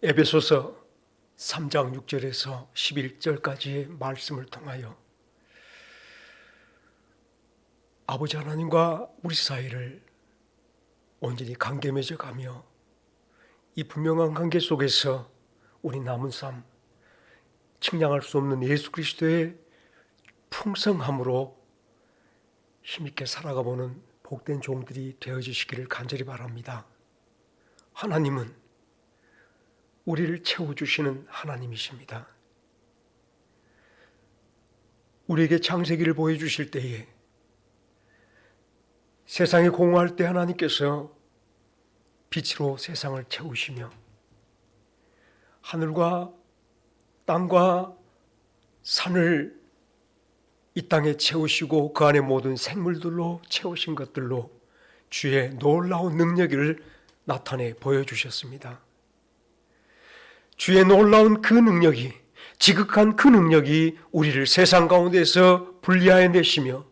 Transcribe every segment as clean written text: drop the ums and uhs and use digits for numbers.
에베소서 3장 6절에서 11절까지의 말씀을 통하여 아버지 하나님과 우리 사이를 온전히 관계 맺어가며 이 분명한 관계 속에서 우리 남은 삶, 측량할 수 없는 예수 그리스도의 풍성함으로 힘있게 살아가보는 복된 종들이 되어주시기를 간절히 바랍니다. 하나님은 우리를 채워주시는 하나님이십니다. 우리에게 창세기를 보여주실 때에 세상이 공허할 때 하나님께서 빛으로 세상을 채우시며 하늘과 땅과 산을 이 땅에 채우시고 그 안에 모든 생물들로 채우신 것들로 주의 놀라운 능력을 나타내 보여주셨습니다. 주의 놀라운 그 능력이, 지극한 그 능력이 우리를 세상 가운데서 분리하여 내시며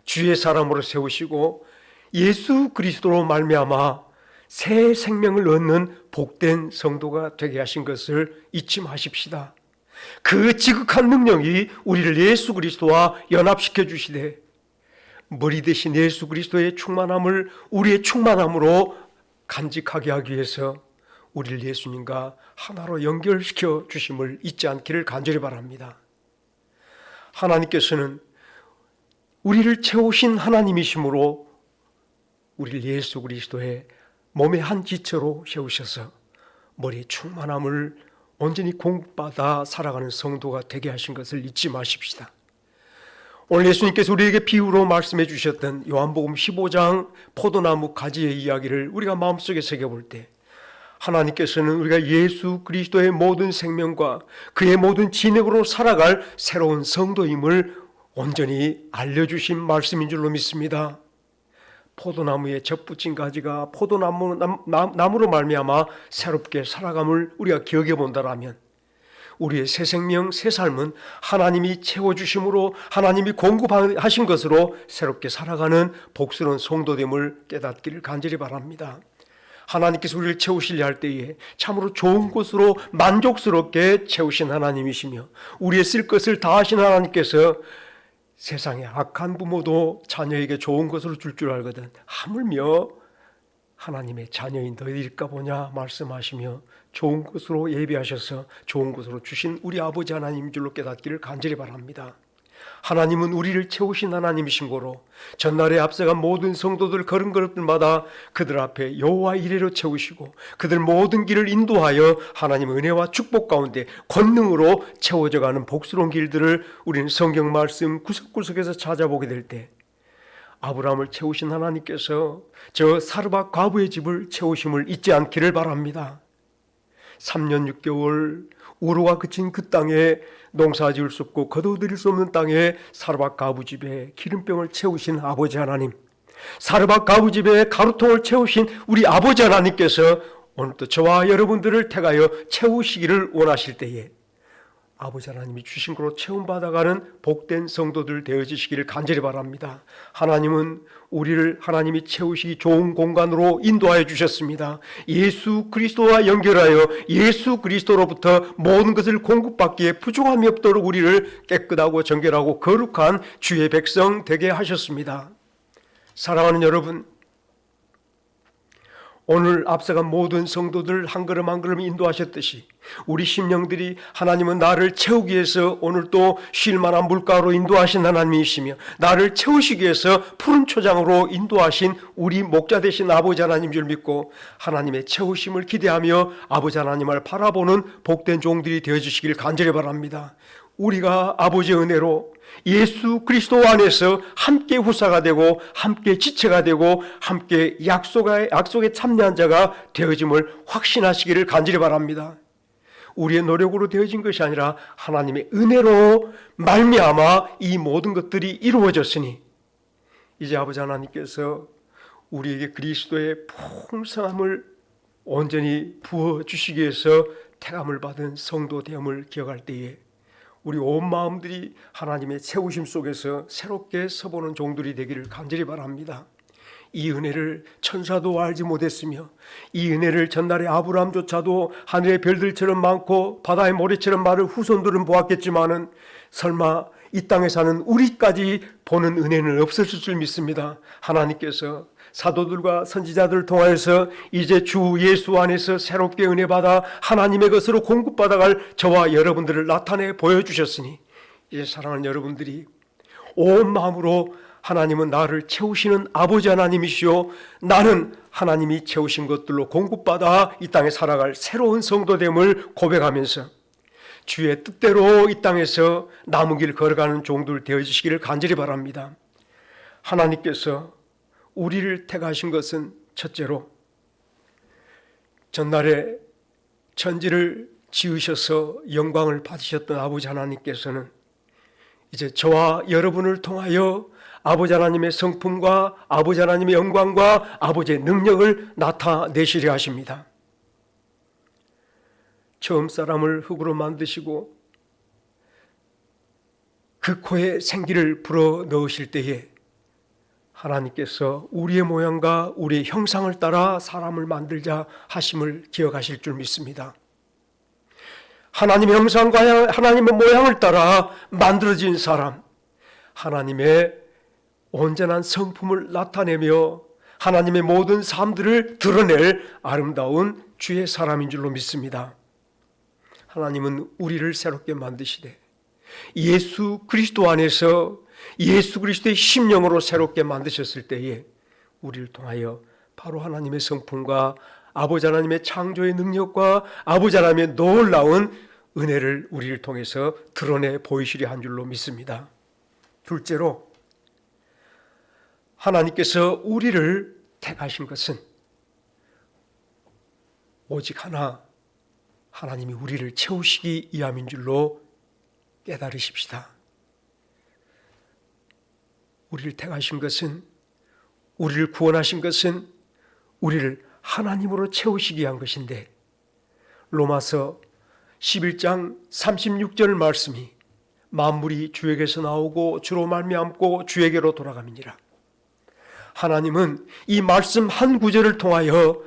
주의 사람으로 세우시고 예수 그리스도로 말미암아 새 생명을 얻는 복된 성도가 되게 하신 것을 잊지 마십시다. 그 지극한 능력이 우리를 예수 그리스도와 연합시켜 주시되 머리 대신 예수 그리스도의 충만함을 우리의 충만함으로 간직하게 하기 위해서 우리를 예수님과 하나로 연결시켜 주심을 잊지 않기를 간절히 바랍니다. 하나님께서는 우리를 채우신 하나님이시므로 우리를 예수 그리스도의 몸의 한 지체로 세우셔서 머리의 충만함을 온전히 공급받아 살아가는 성도가 되게 하신 것을 잊지 마십시다. 오늘 예수님께서 우리에게 비유로 말씀해 주셨던 요한복음 15장 포도나무 가지의 이야기를 우리가 마음속에 새겨볼 때 하나님께서는 우리가 예수 그리스도의 모든 생명과 그의 모든 진액으로 살아갈 새로운 성도임을 온전히 알려주신 말씀인 줄로 믿습니다. 포도나무에 젖붙인 가지가 포도나무로 말미암아 새롭게 살아감을 우리가 기억해 본다라면 우리의 새 생명, 새 삶은 하나님이 채워주심으로 하나님이 공급하신 것으로 새롭게 살아가는 복스러운 성도됨을 깨닫기를 간절히 바랍니다. 하나님께서 우리를 채우시려 할 때에 참으로 좋은 것으로 만족스럽게 채우신 하나님이시며 우리의 쓸 것을 다하신 하나님께서 세상의 악한 부모도 자녀에게 좋은 것으로 줄 줄 알거든 하물며 하나님의 자녀인 너희일까 보냐 말씀하시며 좋은 것으로 예비하셔서 좋은 것으로 주신 우리 아버지 하나님인 줄로 깨닫기를 간절히 바랍니다. 하나님은 우리를 채우신 하나님이신 거로 전날에 앞서간 모든 성도들 걸은 걸음들마다 그들 앞에 여호와 이레로 채우시고 그들 모든 길을 인도하여 하나님의 은혜와 축복 가운데 권능으로 채워져가는 복스러운 길들을 우리는 성경 말씀 구석구석에서 찾아보게 될 때 아브라함을 채우신 하나님께서 저 사르밧 과부의 집을 채우심을 잊지 않기를 바랍니다. 3년 6개월 우로가 그친 그 땅에 농사 지을 수 없고 거두어들일 수 없는 땅에 사르밧 과부집에 기름병을 채우신 아버지 하나님, 사르밧 과부집에 가루통을 채우신 우리 아버지 하나님께서 오늘도 저와 여러분들을 택하여 채우시기를 원하실 때에 아버지 하나님이 주신 것으로 체험받아가는 복된 성도들 되어지시기를 간절히 바랍니다. 하나님은 우리를 하나님이 채우시기 좋은 공간으로 인도하여 주셨습니다. 예수 그리스도와 연결하여 예수 그리스도로부터 모든 것을 공급받기에 부족함이 없도록 우리를 깨끗하고 정결하고 거룩한 주의 백성 되게 하셨습니다. 사랑하는 여러분, 오늘 앞서간 모든 성도들 한 걸음 한 걸음 인도하셨듯이 우리 심령들이 하나님은 나를 채우기 위해서 오늘 또 쉴만한 물가로 인도하신 하나님이시며 나를 채우시기 위해서 푸른 초장으로 인도하신 우리 목자 되신 아버지 하나님 줄 믿고 하나님의 채우심을 기대하며 아버지 하나님을 바라보는 복된 종들이 되어주시길 간절히 바랍니다. 우리가 아버지의 은혜로 예수 그리스도 안에서 함께 후사가 되고 함께 지체가 되고 함께 약속에 참여한 자가 되어짐을 확신하시기를 간절히 바랍니다. 우리의 노력으로 되어진 것이 아니라 하나님의 은혜로 말미암아 이 모든 것들이 이루어졌으니 이제 아버지 하나님께서 우리에게 그리스도의 풍성함을 온전히 부어주시기 위해서 택함을 받은 성도 되음을 기억할 때에 우리 온 마음들이 하나님의 채우심 속에서 새롭게 서보는 종들이 되기를 간절히 바랍니다. 이 은혜를 천사도 알지 못했으며 이 은혜를 전날의 아브라함조차도 하늘의 별들처럼 많고 바다의 모래처럼 많은 후손들은 보았겠지만은 설마 이 땅에 사는 우리까지 보는 은혜는 없었을 줄 믿습니다. 하나님께서 사도들과 선지자들을 통하여서 이제 주 예수 안에서 새롭게 은혜 받아 하나님의 것으로 공급받아갈 저와 여러분들을 나타내 보여주셨으니 이제 사랑하는 여러분들이 온 마음으로 하나님은 나를 채우시는 아버지 하나님이시오, 나는 하나님이 채우신 것들로 공급받아 이 땅에 살아갈 새로운 성도됨을 고백하면서 주의 뜻대로 이 땅에서 남은 길 걸어가는 종들 되어주시기를 간절히 바랍니다. 하나님께서 우리를 택하신 것은 첫째로 전날에 천지를 지으셔서 영광을 받으셨던 아버지 하나님께서는 이제 저와 여러분을 통하여 아버지 하나님의 성품과 아버지 하나님의 영광과 아버지의 능력을 나타내시려 하십니다. 처음 사람을 흙으로 만드시고 그 코에 생기를 불어 넣으실 때에 하나님께서 우리의 모양과 우리의 형상을 따라 사람을 만들자 하심을 기억하실 줄 믿습니다. 하나님의 형상과 하나님의 모양을 따라 만들어진 사람, 하나님의 온전한 성품을 나타내며 하나님의 모든 삶들을 드러낼 아름다운 주의 사람인 줄로 믿습니다. 하나님은 우리를 새롭게 만드시되 예수 그리스도 안에서 예수 그리스도의 심령으로 새롭게 만드셨을 때에 우리를 통하여 바로 하나님의 성품과 아버지 하나님의 창조의 능력과 아버지 하나님의 놀라운 은혜를 우리를 통해서 드러내 보이시려 한 줄로 믿습니다. 둘째로 하나님께서 우리를 택하신 것은 오직 하나, 하나님이 우리를 채우시기 위함인 줄로 깨달으십시다. 우리를 택하신 것은, 우리를 구원하신 것은 우리를 하나님으로 채우시기 위한 것인데 로마서 11장 36절 말씀이 만물이 주에게서 나오고 주로 말미암고 주에게로 돌아감이니라. 하나님은 이 말씀 한 구절을 통하여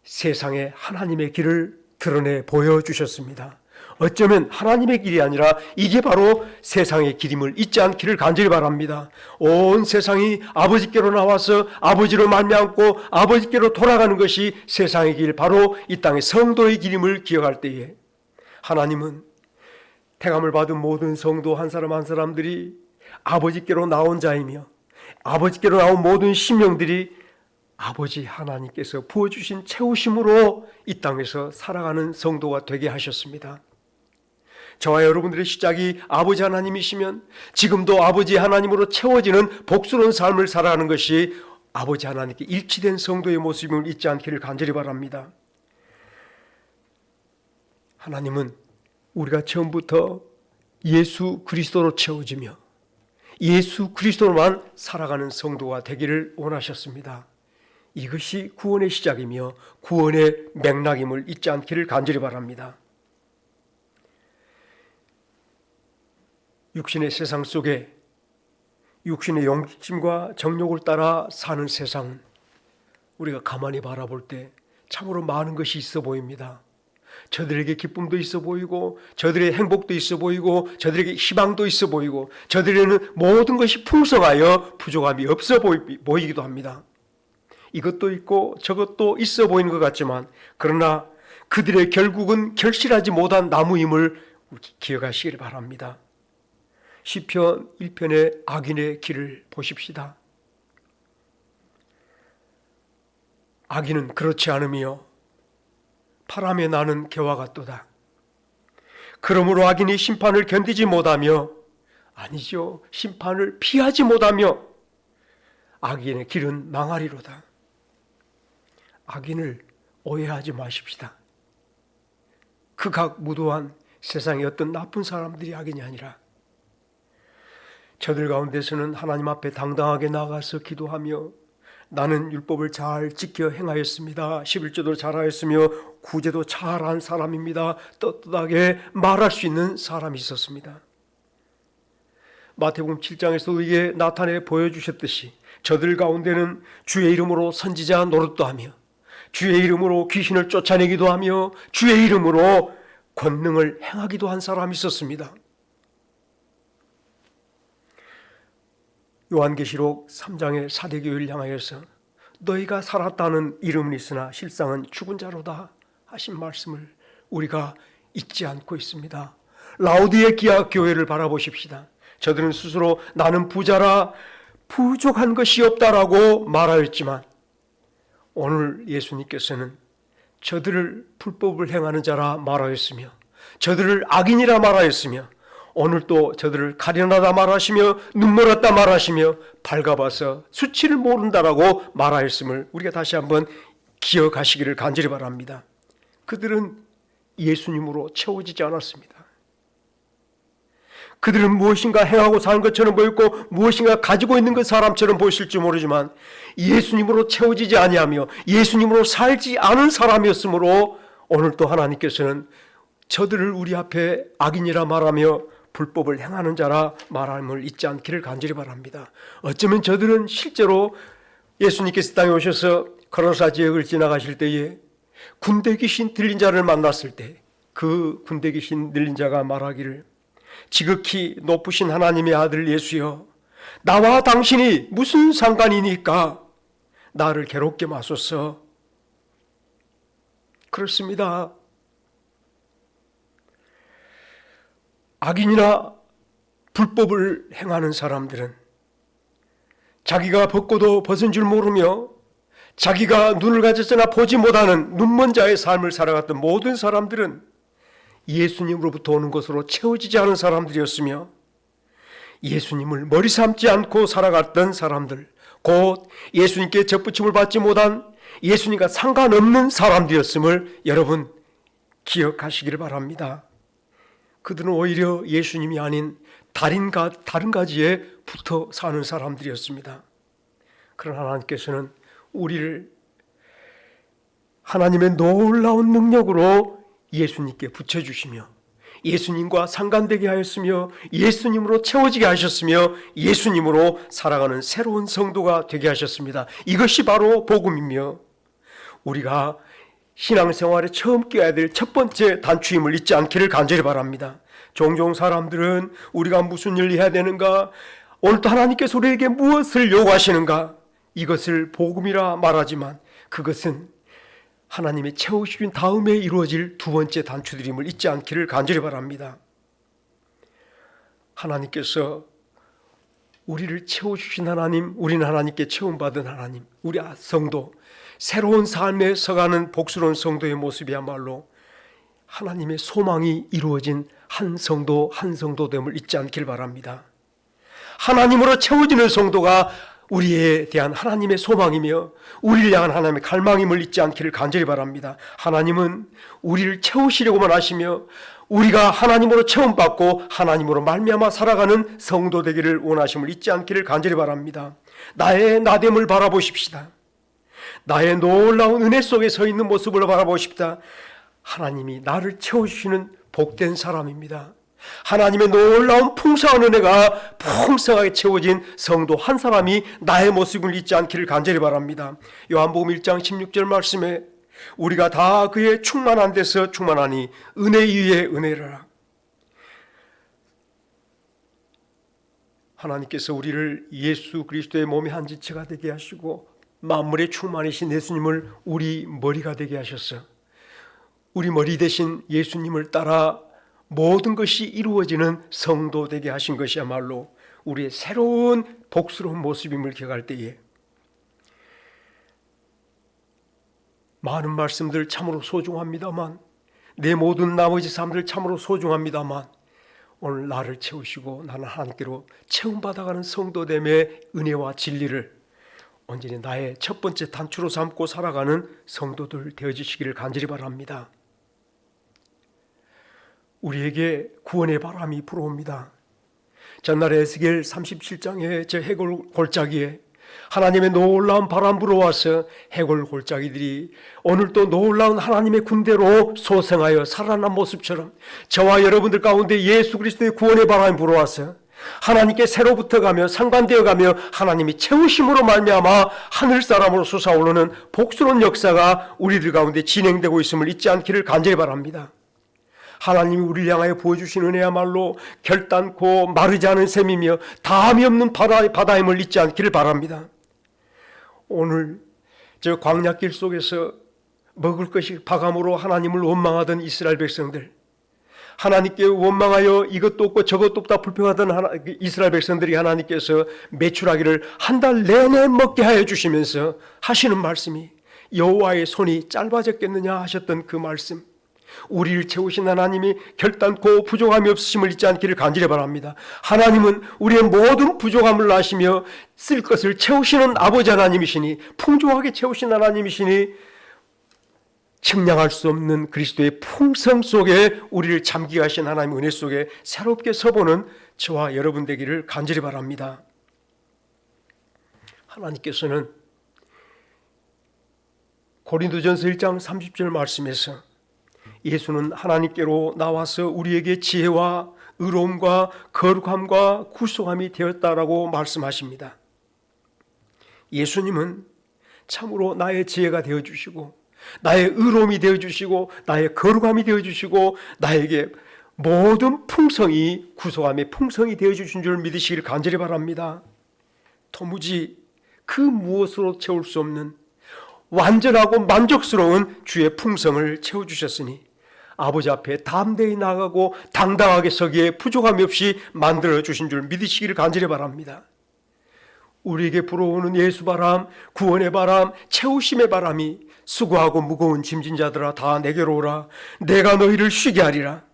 세상에 하나님의 길을 드러내 보여주셨습니다. 어쩌면 하나님의 길이 아니라 이게 바로 세상의 길임을 잊지 않기를 간절히 바랍니다. 온 세상이 아버지께로 나와서 아버지로 말미암고 아버지께로 돌아가는 것이 세상의 길, 바로 이 땅의 성도의 길임을 기억할 때에 하나님은 택함을 받은 모든 성도 한 사람 한 사람들이 아버지께로 나온 자이며 아버지께로 나온 모든 심령들이 아버지 하나님께서 부어주신 채우심으로 이 땅에서 살아가는 성도가 되게 하셨습니다. 저와 여러분들의 시작이 아버지 하나님이시면 지금도 아버지 하나님으로 채워지는 복스러운 삶을 살아가는 것이 아버지 하나님께 일치된 성도의 모습임을 잊지 않기를 간절히 바랍니다. 하나님은 우리가 처음부터 예수 그리스도로 채워지며 예수 그리스도로만 살아가는 성도가 되기를 원하셨습니다. 이것이 구원의 시작이며 구원의 맥락임을 잊지 않기를 간절히 바랍니다. 육신의 세상 속에 육신의 욕심과 정욕을 따라 사는 세상은 우리가 가만히 바라볼 때 참으로 많은 것이 있어 보입니다. 저들에게 기쁨도 있어 보이고 저들의 행복도 있어 보이고 저들에게 희망도 있어 보이고 저들에게는 모든 것이 풍성하여 부족함이 없어 보이기도 합니다. 이것도 있고 저것도 있어 보이는 것 같지만 그러나 그들의 결국은 결실하지 못한 나무임을 기억하시길 바랍니다. 시편 1편의 악인의 길을 보십시다. 악인은 그렇지 않으며 바람에 나는 개와 같도다. 그러므로 악인이 심판을 견디지 못하며, 아니죠, 심판을 피하지 못하며 악인의 길은 망하리로다. 악인을 오해하지 마십시다. 극악무도한 세상의 어떤 나쁜 사람들이 악인이 아니라 저들 가운데서는 하나님 앞에 당당하게 나가서 기도하며 나는 율법을 잘 지켜 행하였습니다, 11조도 잘하였으며 구제도 잘한 사람입니다, 떳떳하게 말할 수 있는 사람이 있었습니다. 마태복음 7장에서도 우리에게 나타내 보여주셨듯이 저들 가운데는 주의 이름으로 선지자 노릇도 하며 주의 이름으로 귀신을 쫓아내기도 하며 주의 이름으로 권능을 행하기도 한 사람이 있었습니다. 요한계시록 3장의 사대교회를 향하여서 너희가 살았다는 이름은 있으나 실상은 죽은 자로다 하신 말씀을 우리가 잊지 않고 있습니다. 라오디게아 교회를 바라보십시다. 저들은 스스로 나는 부자라 부족한 것이 없다라고 말하였지만 오늘 예수님께서는 저들을 불법을 행하는 자라 말하였으며 저들을 악인이라 말하였으며 오늘 또 저들을 가련하다 말하시며 눈멀었다 말하시며 밝아봐서 수치를 모른다라고 말하였음을 우리가 다시 한번 기억하시기를 간절히 바랍니다. 그들은 예수님으로 채워지지 않았습니다. 그들은 무엇인가 행하고 사는 것처럼 보였고 무엇인가 가지고 있는 것 사람처럼 보였을지 모르지만 예수님으로 채워지지 아니하며 예수님으로 살지 않은 사람이었으므로 오늘 또 하나님께서는 저들을 우리 앞에 악인이라 말하며 불법을 행하는 자라 말함을 잊지 않기를 간절히 바랍니다. 어쩌면 저들은 실제로 예수님께서 땅에 오셔서 거라사 지역을 지나가실 때에 군대 귀신 들린 자를 만났을 때 그 군대 귀신 들린 자가 말하기를 지극히 높으신 하나님의 아들 예수여 나와 당신이 무슨 상관이니까 나를 괴롭게 마소서. 그렇습니다. 악인이나 불법을 행하는 사람들은 자기가 벗고도 벗은 줄 모르며 자기가 눈을 가졌으나 보지 못하는 눈먼 자의 삶을 살아갔던 모든 사람들은 예수님으로부터 오는 것으로 채워지지 않은 사람들이었으며 예수님을 머리 삼지 않고 살아갔던 사람들, 곧 예수님께 접붙임을 받지 못한 예수님과 상관없는 사람들이었음을 여러분 기억하시기를 바랍니다. 그들은 오히려 예수님이 아닌 다른 가지에 붙어 사는 사람들이었습니다. 그러나 하나님께서는 우리를 하나님의 놀라운 능력으로 예수님께 붙여주시며 예수님과 상관되게 하였으며 예수님으로 채워지게 하셨으며 예수님으로 살아가는 새로운 성도가 되게 하셨습니다. 이것이 바로 복음이며 우리가 신앙생활에 처음 깨야 될 첫 번째 단추임을 잊지 않기를 간절히 바랍니다. 종종 사람들은 우리가 무슨 일을 해야 되는가, 오늘도 하나님께서 우리에게 무엇을 요구하시는가, 이것을 복음이라 말하지만 그것은 하나님의 채우신 다음에 이루어질 두 번째 단추드림을 잊지 않기를 간절히 바랍니다. 하나님께서 우리를 채워주신 하나님, 우리는 하나님께 채움받은 하나님, 우리 성도, 새로운 삶에 서가는 복스러운 성도의 모습이야말로 하나님의 소망이 이루어진 한 성도됨을 잊지 않길 바랍니다. 하나님으로 채워지는 성도가 우리에 대한 하나님의 소망이며 우리를 향한 하나님의 갈망임을 잊지 않기를 간절히 바랍니다. 하나님은 우리를 채우시려고만 하시며 우리가 하나님으로 체험받고 하나님으로 말미암아 살아가는 성도 되기를 원하심을 잊지 않기를 간절히 바랍니다. 나의 나됨을 바라보십시다. 나의 놀라운 은혜 속에 서 있는 모습을 바라보십시다. 하나님이 나를 채워주시는 복된 사람입니다. 하나님의 놀라운 풍성한 은혜가 풍성하게 채워진 성도 한 사람이 나의 모습을 잊지 않기를 간절히 바랍니다. 요한복음 1장 16절 말씀에 우리가 다 그의 충만한 데서 충만하니 은혜 위에 은혜라. 하나님께서 우리를 예수 그리스도의 몸의 한 지체가 되게 하시고 만물의 충만이신 예수님을 우리 머리가 되게 하셨어. 우리 머리 대신 예수님을 따라 모든 것이 이루어지는 성도 되게 하신 것이야말로 우리의 새로운 복스러운 모습임을 기억할 때에 많은 말씀들 참으로 소중합니다만, 내 모든 나머지 삶들 참으로 소중합니다만, 오늘 나를 채우시고 나는 하나님께로 채움받아가는 성도됨의 은혜와 진리를 온전히 나의 첫 번째 단추로 삼고 살아가는 성도들 되어주시기를 간절히 바랍니다. 우리에게 구원의 바람이 불어옵니다. 전날에 에스겔 37장에 저 해골 골짜기에 하나님의 놀라운 바람 불어와서 해골 골짜기들이 오늘 또 놀라운 하나님의 군대로 소생하여 살아난 모습처럼 저와 여러분들 가운데 예수 그리스도의 구원의 바람이 불어와서 하나님께 새로부터 가며 상관되어 가며 하나님이 채우심으로 말미암아 하늘 사람으로 솟아오르는 복스러운 역사가 우리들 가운데 진행되고 있음을 잊지 않기를 간절히 바랍니다. 하나님이 우리를 향하여 보여주신 은혜야말로 결단코 마르지 않은 셈이며 다함이 없는 바다임을 잊지 않기를 바랍니다. 오늘 저 광야길 속에서 먹을 것이 바감으로 하나님을 원망하던 이스라엘 백성들, 하나님께 원망하여 이것도 없고 저것도 없다 불평하던 이스라엘 백성들이 하나님께서 매출하기를 한 달 내내 먹게 하여 주시면서 하시는 말씀이 여호와의 손이 짧아졌겠느냐 하셨던 그 말씀, 우리를 채우신 하나님이 결단코 부족함이 없으심을 잊지 않기를 간절히 바랍니다. 하나님은 우리의 모든 부족함을 아시며 쓸 것을 채우시는 아버지 하나님이시니, 풍족하게 채우신 하나님이시니, 측량할 수 없는 그리스도의 풍성 속에 우리를 잠기게 하신 하나님의 은혜 속에 새롭게 서보는 저와 여러분 되기를 간절히 바랍니다. 하나님께서는 고린도전서 1장 30절 말씀에서 예수는 하나님께로 나와서 우리에게 지혜와 의로움과 거룩함과 구속함이 되었다라고 말씀하십니다. 예수님은 참으로 나의 지혜가 되어주시고 나의 의로움이 되어주시고 나의 거룩함이 되어주시고 나에게 모든 풍성이, 구속함의 풍성이 되어주신 줄 믿으시기를 간절히 바랍니다. 도무지 그 무엇으로 채울 수 없는 완전하고 만족스러운 주의 풍성을 채워주셨으니 아버지 앞에 담대히 나가고 당당하게 서기에 부족함이 없이 만들어주신 줄 믿으시기를 간절히 바랍니다. 우리에게 불어오는 예수 바람, 구원의 바람, 채우심의 바람이 수고하고 무거운 짐진 자들아 다 내게로 오라. 내가 너희를 쉬게 하리라.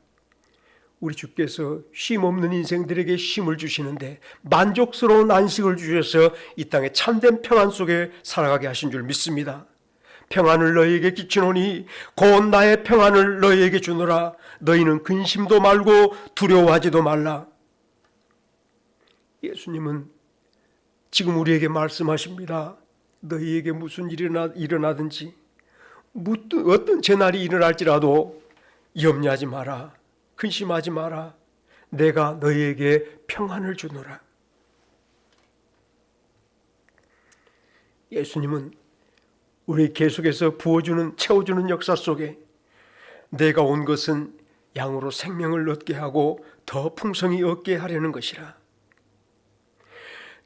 우리 주께서 쉼 없는 인생들에게 쉼을 주시는데 만족스러운 안식을 주셔서 이 땅에 참된 평안 속에 살아가게 하신 줄 믿습니다. 평안을 너희에게 끼치노니 곧 나의 평안을 너희에게 주노라. 너희는 근심도 말고 두려워하지도 말라. 예수님은 지금 우리에게 말씀하십니다. 너희에게 무슨 일이 일어나든지 어떤 재난이 일어날지라도 염려하지 마라. 근심하지 마라. 내가 너희에게 평안을 주노라. 예수님은 우리 계속해서 부어주는, 채워주는 역사 속에 내가 온 것은 양으로 생명을 얻게 하고 더 풍성히 얻게 하려는 것이라.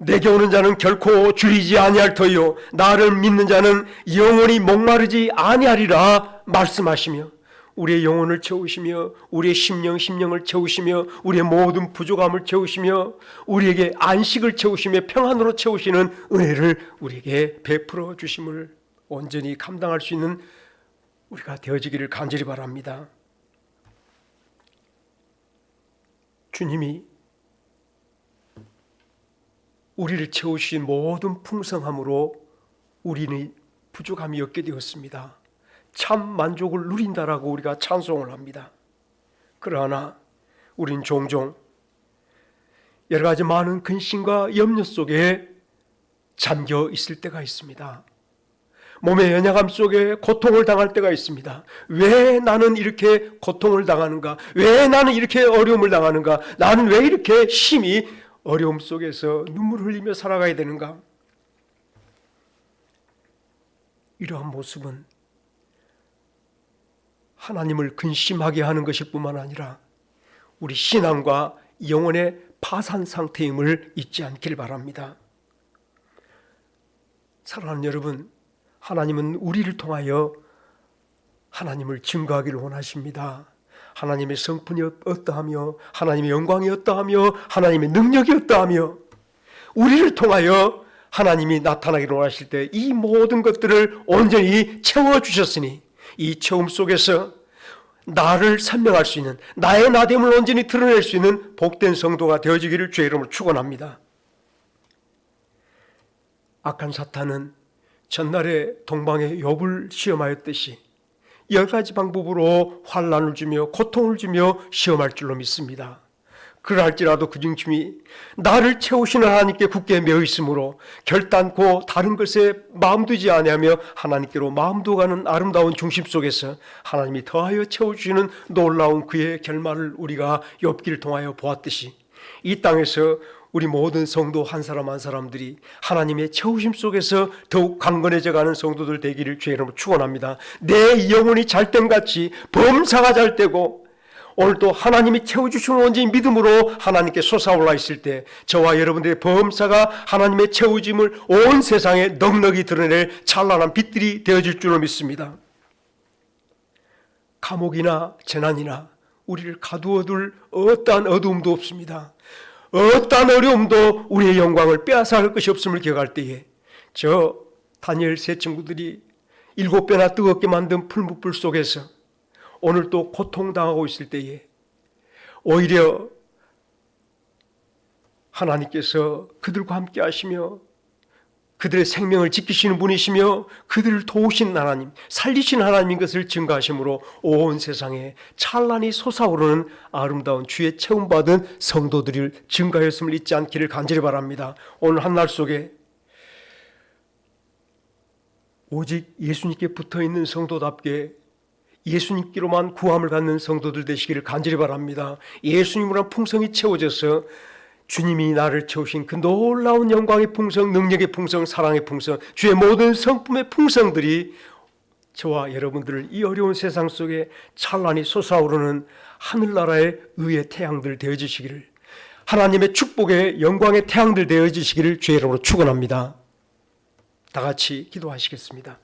내게 오는 자는 결코 줄이지 아니할 터이요 나를 믿는 자는 영원히 목마르지 아니하리라 말씀하시며 우리의 영혼을 채우시며 우리의 심령을 채우시며 우리의 모든 부족함을 채우시며 우리에게 안식을 채우시며 평안으로 채우시는 은혜를 우리에게 베풀어 주심을 온전히 감당할 수 있는 우리가 되어지기를 간절히 바랍니다. 주님이 우리를 채우신 모든 풍성함으로 우리는 부족함이 없게 되었습니다. 참 만족을 누린다라고 우리가 찬송을 합니다. 그러나 우린 종종 여러 가지 많은 근심과 염려 속에 잠겨 있을 때가 있습니다. 몸의 연약함 속에 고통을 당할 때가 있습니다. 왜 나는 이렇게 고통을 당하는가? 왜 나는 이렇게 어려움을 당하는가? 나는 왜 이렇게 심히 어려움 속에서 눈물 흘리며 살아가야 되는가? 이러한 모습은 하나님을 근심하게 하는 것일 뿐만 아니라 우리 신앙과 영혼의 파산 상태임을 잊지 않길 바랍니다. 사랑하는 여러분, 하나님은 우리를 통하여 하나님을 증거하기를 원하십니다. 하나님의 성품이 어떠하며 하나님의 영광이 어떠하며 하나님의 능력이 어떠하며 우리를 통하여 하나님이 나타나기를 원하실 때 이 모든 것들을 온전히 채워주셨으니 이 체험 속에서 나를 설명할 수 있는 나의 나됨을 온전히 드러낼 수 있는 복된 성도가 되어지기를 주의 이름으로 축원합니다. 악한 사탄은 전날에 동방의 욥을 시험하였듯이 10가지 방법으로 환난을 주며 고통을 주며 시험할 줄로 믿습니다. 그러할지라도 그 중심이 나를 채우시는 하나님께 굳게 매어 있으므로 결단코 다른 것에 마음 두지 아니하며 하나님께로 마음 두어가는 아름다운 중심 속에서 하나님이 더하여 채워주시는 놀라운 그의 결말을 우리가 욥기를 통하여 보았듯이 이 땅에서 우리 모든 성도 한 사람 한 사람들이 하나님의 채우심 속에서 더욱 강건해져 가는 성도들 되기를 주의 이름으로 축원합니다. 내 영혼이 잘됨같이 범사가 잘되고 오늘도 하나님이 채워주시는 온전히 믿음으로 하나님께 솟아올라 있을 때 저와 여러분들의 범사가 하나님의 채우짐을 온 세상에 넉넉히 드러낼 찬란한 빛들이 되어질 줄로 믿습니다. 감옥이나 재난이나 우리를 가두어둘 어떠한 어두움도 없습니다. 어떠한 어려움도 우리의 영광을 빼앗아갈 것이 없음을 기억할 때에 저 다니엘 세 친구들이 7배나 뜨겁게 만든 풀무불 속에서 오늘 또 고통당하고 있을 때에 오히려 하나님께서 그들과 함께 하시며 그들의 생명을 지키시는 분이시며 그들을 도우신 하나님, 살리신 하나님인 것을 증거하심으로 온 세상에 찬란히 솟아오르는 아름다운 주의 채움받은 성도들을 증가하였음을 잊지 않기를 간절히 바랍니다. 오늘 한날 속에 오직 예수님께 붙어있는 성도답게 예수님께로만 구함을 갖는 성도들 되시기를 간절히 바랍니다. 예수님으로 풍성이 채워져서 주님이 나를 채우신 그 놀라운 영광의 풍성, 능력의 풍성, 사랑의 풍성, 주의 모든 성품의 풍성들이 저와 여러분들을 이 어려운 세상 속에 찬란히 솟아오르는 하늘나라의 의의 태양들 되어주시기를, 하나님의 축복의 영광의 태양들 되어주시기를 주의 이름으로 축원합니다. 다 같이 기도하시겠습니다.